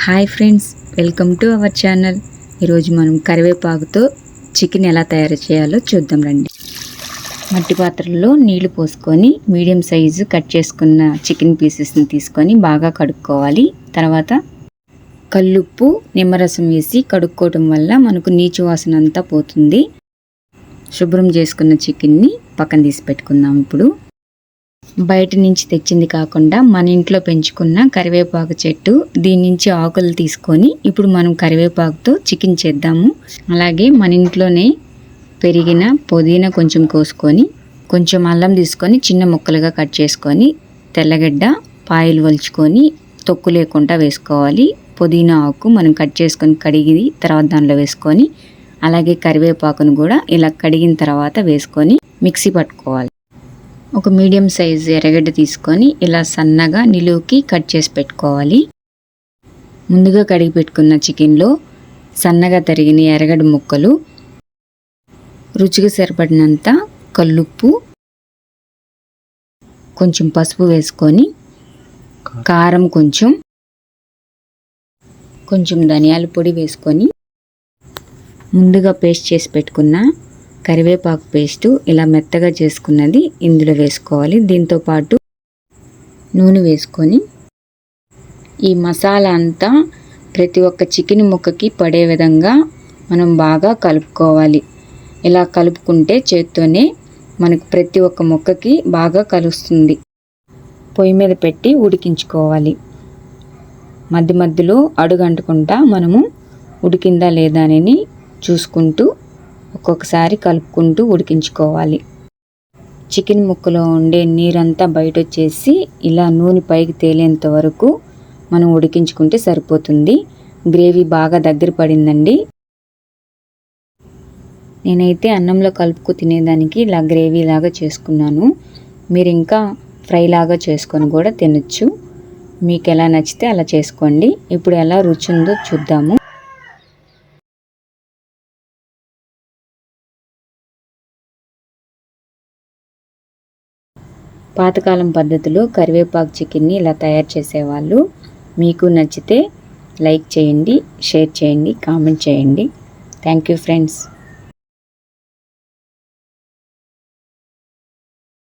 Hi friends, welcome to our channel. ఈరోజు మనం కరివేపాకుతో chicken ఎలా తయారు చేయాలో చూద్దాం రండి. మట్టి పాత్రలో నీళ్లు పోసుకొని మీడియం సైజు కట్ చేసుకున్న చికెన్ పీసెస్ని తీసుకొని బాగా కడుక్కోవాలి. తర్వాత కల్లుప్పు, నిమ్మరసం వేసి కడుక్కోవటం వల్ల మనకు నీచు వాసన అంతా పోతుంది. శుభ్రం చేసుకున్న చికెన్ని పక్కన తీసి పెట్టుకుందాం. ఇప్పుడు బయట నుంచి తెచ్చింది కాకుండా మన ఇంట్లో పెంచుకున్న కరివేపాకు చెట్టు, దీని నుంచి ఆకులు తీసుకొని ఇప్పుడు మనం కరివేపాకుతో చికెన్ చేద్దాము. అలాగే మన ఇంట్లోనే పెరిగిన పుదీనా కొంచెం కోసుకొని, కొంచెం అల్లం తీసుకొని చిన్న ముక్కలుగా కట్ చేసుకొని, తెల్లగడ్డ పాయలు వలుచుకొని తొక్కు లేకుండా వేసుకోవాలి. పుదీనా ఆకు మనం కట్ చేసుకొని కడిగి తర్వాత దానిలో వేసుకొని, అలాగే కరివేపాకును కూడా ఇలా కడిగిన తర్వాత వేసుకొని మిక్సీ పట్టుకోవాలి. ఒక మీడియం సైజ్ ఎర్రగడ్డ తీసుకొని ఇలా సన్నగా నిలువుకి కట్ చేసి పెట్టుకోవాలి. ముందుగా కడిగి పెట్టుకున్న చికెన్లో సన్నగా తరిగిన ఎర్రగడ్డ ముక్కలు, రుచికి సరిపడినంత కల్లుప్పు, కొంచెం పసుపు వేసుకొని, కారం కొంచెం ధనియాల పొడి వేసుకొని, ముందుగా పేస్ట్ చేసి పెట్టుకున్న కరివేపాకు పేస్టు ఇలా మెత్తగా చేసుకున్నది ఇందులో వేసుకోవాలి. దీంతోపాటు నూనె వేసుకొని ఈ మసాలా అంతా ప్రతి ఒక్క చికెన్ ముక్కకి పడే విధంగా మనం బాగా కలుపుకోవాలి. ఇలా కలుపుకుంటే చేత్తోనే మనకు ప్రతి ఒక్క ముక్కకి బాగా కలుస్తుంది. పొయ్యి మీద పెట్టి ఉడికించుకోవాలి. మధ్య మధ్యలో అడుగంటకుండా మనము ఉడికిందా లేదా అని చూసుకుంటూ ఒక్కొక్కసారి కలుపుకుంటూ ఉడికించుకోవాలి. చికెన్ ముక్కలో ఉండే నీరంతా బయట వచ్చేసి ఇలా నూనె పైకి తేలేంత వరకు మనం ఉడికించుకుంటే సరిపోతుంది. గ్రేవీ బాగా దగ్గర పడిందండి. నేనైతే అన్నంలో కలుపుకు తినేదానికి ఇలా గ్రేవీ లాగా చేసుకున్నాను. మీరు ఇంకా ఫ్రై లాగా చేసుకొని కూడా తినచ్చు. మీకు ఎలా నచ్చితే అలా చేసుకోండి. ఇప్పుడు ఎలా రుచి ఉందో చూద్దాము. పాతకాలం పద్ధతిలో కరివేపాకు చికెన్ని ఇలా తయారు చేసేవాళ్ళు. మీకు నచ్చితే లైక్ చేయండి, షేర్ చేయండి, కామెంట్ చేయండి. Thank you friends.